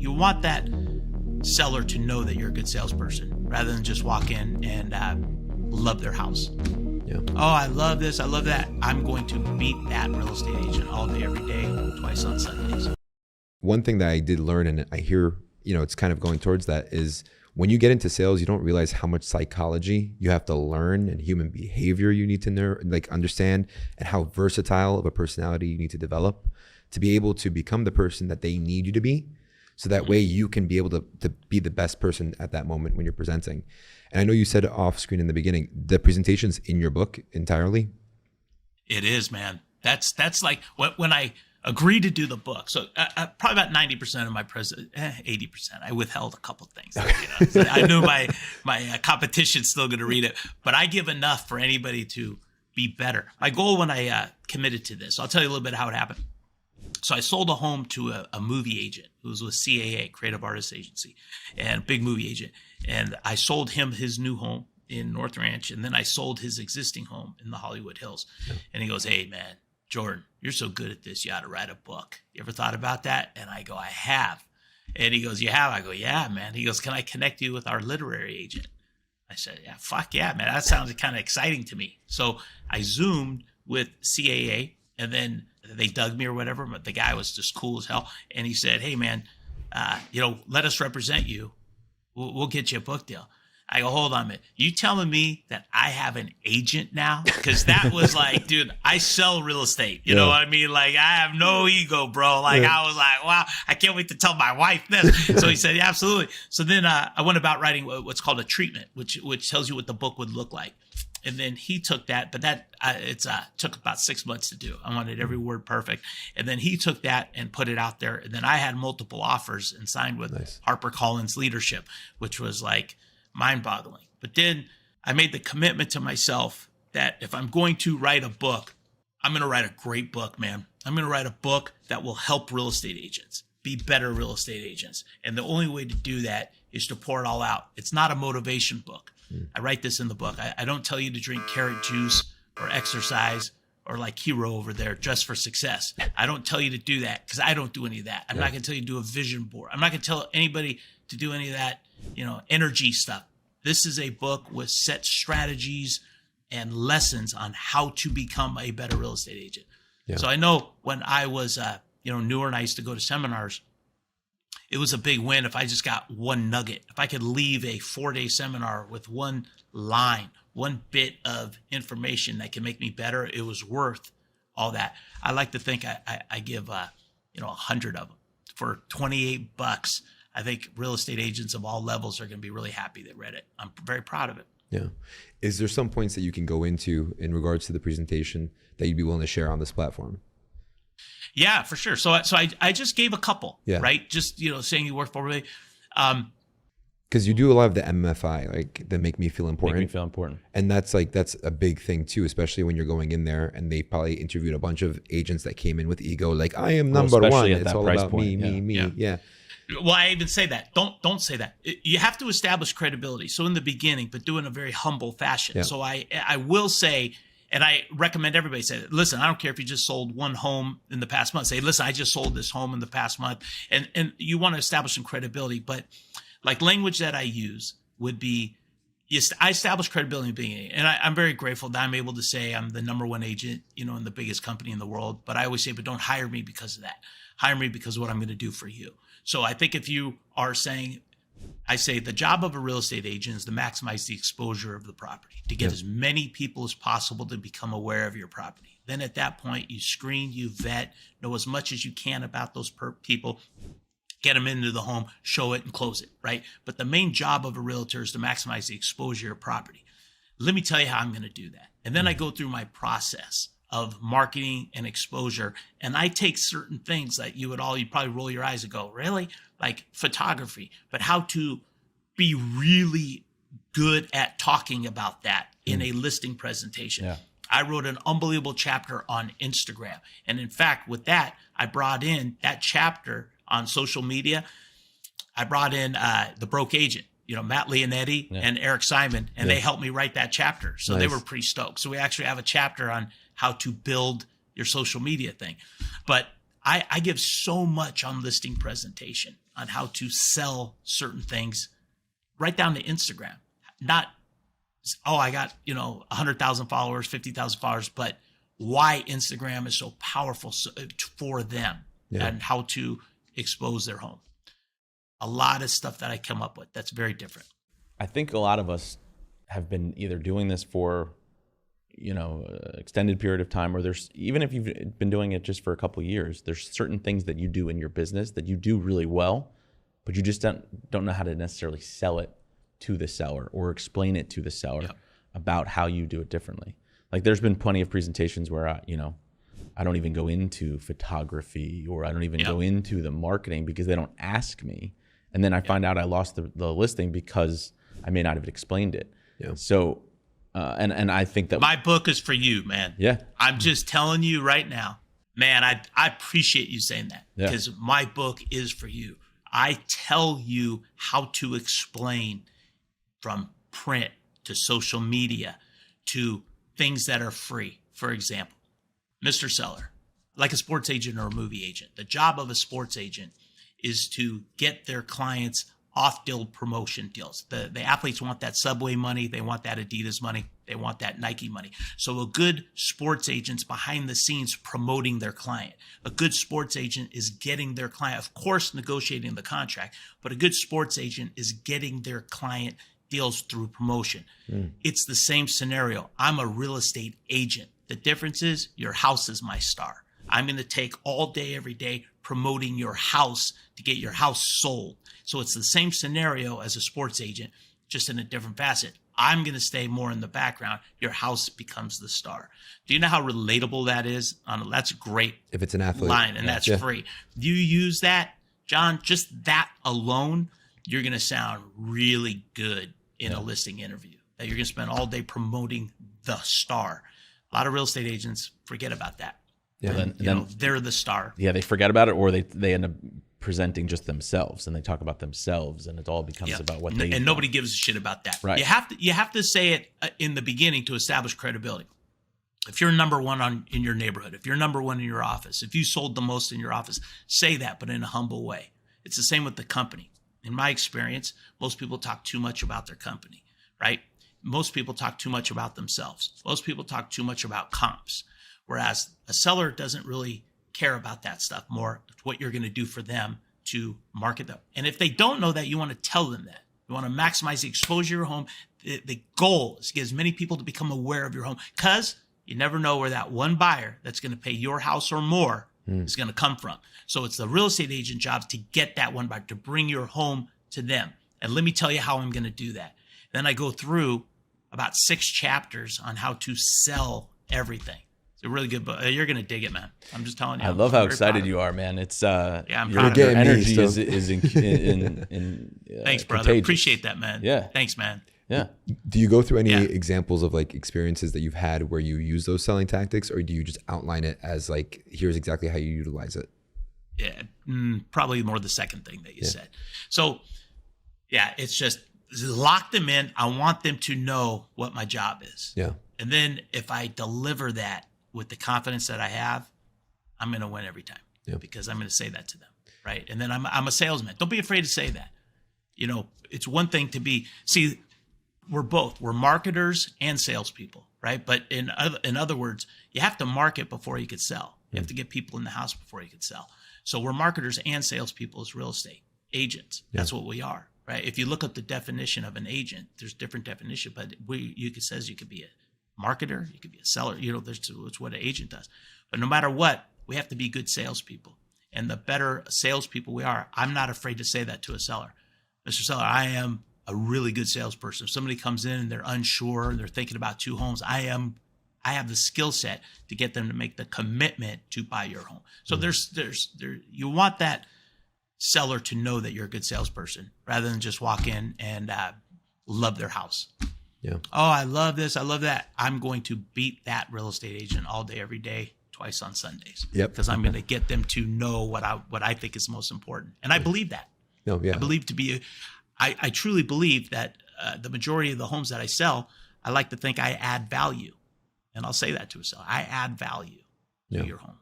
You want that seller to know that you're a good salesperson rather than just walk in and love their house. Yeah. Oh, I love this. I love that. I'm going to beat that real estate agent all day, every day, twice on Sundays. One thing that I did learn, and I hear, it's kind of going towards that, is when you get into sales, you don't realize how much psychology you have to learn and human behavior you need to know, understand, and how versatile of a personality you need to develop to be able to become the person that they need you to be. So that way you can be able to be the best person at that moment when you're presenting. And I know you said off screen in the beginning, the presentation's in your book entirely. It is, man. That's like when I agreed to do the book. So probably about 90% of my 80%, I withheld a couple things. So I knew my competition's still going to read it, but I give enough for anybody to be better. My goal when I committed to this, I'll tell you a little bit how it happened. So I sold a home to a movie agent who was with CAA, Creative Artists Agency, and big movie agent. And I sold him his new home in North Ranch, and then I sold his existing home in the Hollywood Hills. And he goes, "Hey, man, Jordan, you're so good at this. You ought to write a book. You ever thought about that?" And I go, "I have." And he goes, "You have?" I go, "Yeah, man." He goes, "Can I connect you with our literary agent?" I said, "Yeah, fuck yeah, man. That sounds kind of exciting to me." So I Zoomed with CAA, and then they dug me or whatever, but the guy was just cool as hell. And he said, "Hey, man, let us represent you. We'll get you a book deal." I go, "Hold on a minute. You telling me that I have an agent now?" Because that was like, dude, I sell real estate. You know what I mean? Like, I have no ego, bro. Like, I was like, wow, I can't wait to tell my wife this. So he said, "Yeah, absolutely." So then I went about writing what's called a treatment, which tells you what the book would look like. And then he took that, but it took about 6 months to do. I wanted every word perfect. And then he took that and put it out there. And then I had multiple offers and signed with HarperCollins Leadership, which was like mind-boggling. But then I made the commitment to myself that if I'm going to write a book, I'm going to write a great book, man. I'm going to write a book that will help real estate agents be better real estate agents. And the only way to do that is to pour it all out. It's not a motivation book. I write this in the book. I don't tell you to drink carrot juice or exercise or like KIRO over there just for success. I don't tell you to do that because I don't do any of that. I'm not going to tell you to do a vision board. I'm not going to tell anybody to do any of that, energy stuff. This is a book with set strategies and lessons on how to become a better real estate agent. Yeah. So I know when I was, newer and I used to go to seminars, it was a big win if I just got one nugget. If I could leave a 4-day seminar with one line, one bit of information that can make me better, it was worth all that. I like to think I give 100 of them for $28. I think real estate agents of all levels are going to be really happy they read it. I'm very proud of it. Yeah. Is there some points that you can go into in regards to the presentation that you'd be willing to share on this platform? Yeah, for sure. So I just gave a couple, right? Just, saying you work for me. Because you do a lot of the MFI, like that make me feel important. Make me feel important. And that's a big thing too, especially when you're going in there and they probably interviewed a bunch of agents that came in with ego, like I am number one. It's all about me. Yeah. Well, I even say that. Don't say that. You have to establish credibility. So in the beginning, but do it in a very humble fashion. Yeah. So I will say, and I recommend everybody say, listen, I don't care if you just sold one home in the past month. Say, listen, I just sold this home in the past month. And you want to establish some credibility. But like language that I use would be, I establish credibility in the beginning. And I'm very grateful that I'm able to say I'm the number one agent, in the biggest company in the world. But I always say, but don't hire me because of that. Hire me because of what I'm going to do for you. So I think if you are saying, I say the job of a real estate agent is to maximize the exposure of the property, to get as many people as possible to become aware of your property. Then at that point, you screen, you vet, know as much as you can about those people, get them into the home, show it and close it, right? But the main job of a realtor is to maximize the exposure of property. Let me tell you how I'm going to do that. And then I go through my process of marketing and exposure. And I take certain things that you'd probably roll your eyes and go, really? Like photography, but how to be really good at talking about that in a listing presentation. Yeah. I wrote an unbelievable chapter on Instagram. And in fact, with that, I brought in that chapter on social media. I brought in the broke agent, Matt Leonetti and Eric Simon, and they helped me write that chapter. So they were pretty stoked. So we actually have a chapter on how to build your social media thing. But I give so much on listing presentation. on how to sell certain things right down to Instagram. Not, oh, I got, 100,000 followers, 50,000 followers, but why Instagram is so powerful for them and how to expose their home. A lot of stuff that I come up with that's very different. I think a lot of us have been either doing this for, extended period of time, or there's, even if you've been doing it just for a couple of years, there's certain things that you do in your business that you do really well, but you just don't know how to necessarily sell it to the seller or explain it to the seller about how you do it differently. Like there's been plenty of presentations where I don't even go into photography, or I don't even go into the marketing because they don't ask me. And then I find out I lost the listing because I may not have explained it. Yeah. So, and I think that my book is for you, man. Yeah. I'm just telling you right now, man, I appreciate you saying that because my book is for you. I tell you how to explain from print to social media to things that are free. For example, Mr. Seller, like a sports agent or a movie agent, the job of a sports agent is to get their clients off-deal promotion deals. The athletes want that Subway money. They want that Adidas money. They want that Nike money. So a good sports agent's behind the scenes promoting their client. A good sports agent is getting their client, of course, negotiating the contract, but a good sports agent is getting their client deals through promotion. It's the same scenario. I'm a real estate agent. The difference is your house is my star. I'm going to take all day, every day, promoting your house to get your house sold. So it's the same scenario as a sports agent, just in a different facet. I'm going to stay more in the background. Your house becomes the star. Do you know how relatable that is? That's great. If it's an athlete line, and that's free. You use that, John, just that alone, you're going to sound really good in a listing interview. That you're going to spend all day promoting the star. A lot of real estate agents forget about that. Yeah. Then they're the star. Yeah, they forget about it, or they end up presenting just themselves, and they talk about themselves, and it all becomes about what they. And nobody gives a shit about that. Right. You have to say it in the beginning to establish credibility. If you're number one in your neighborhood, if you're number one in your office, if you sold the most in your office, say that, but in a humble way. It's the same with the company. In my experience, most people talk too much about their company, right? Most people talk too much about themselves. Most people talk too much about comps. Whereas a seller doesn't really care about that stuff, more what you're going to do for them to market them. And if they don't know that, you want to tell them that. You want to maximize the exposure of your home. The goal is to get as many people to become aware of your home, because you never know where that one buyer that's going to pay your house or more is going to come from. So it's the real estate agent job to get that one buyer, to bring your home to them. And let me tell you how I'm going to do that. Then I go through about 6 chapters on how to sell everything. It's a really good book. You're going to dig it, man. I'm just telling you. I love how excited you are, man. It's I'm your proud. energy is in Thanks, brother. contagious. Appreciate that, man. Yeah. Thanks, man. Yeah. Do you go through any examples of like experiences that you've had where you use those selling tactics, or do you just outline it as like, here's exactly how you utilize it? Yeah, probably more the second thing that you said. So, it's just lock them in. I want them to know what my job is. Yeah. And then if I deliver that with the confidence that I have, I'm going to win every time because I'm going to say that to them, right? And then I'm a salesman. Don't be afraid to say that. It's one thing to be, we're both. We're marketers and salespeople, right? But in other words, you have to market before you could sell. You have to get people in the house before you could sell. So we're marketers and salespeople as real estate agents. That's what we are, right? If you look up the definition of an agent, there's different definition, but it says you could be a marketer, you could be a seller. It's what an agent does. But no matter what, we have to be good salespeople. And the better salespeople we are, I'm not afraid to say that to a seller. Mr. Seller, I am a really good salesperson. If somebody comes in and they're unsure and they're thinking about 2 homes, I have the skill set to get them to make the commitment to buy your home. So you want that seller to know that you're a good salesperson rather than just walk in and love their house. Yeah. Oh, I love this. I love that. I'm going to beat that real estate agent all day, every day, twice on Sundays. Yep. Because I'm going to get them to know what I think is most important. And I believe that. No, yeah. I truly believe that the majority of the homes that I sell, I like to think I add value. And I'll say that to a seller. I add value to your home.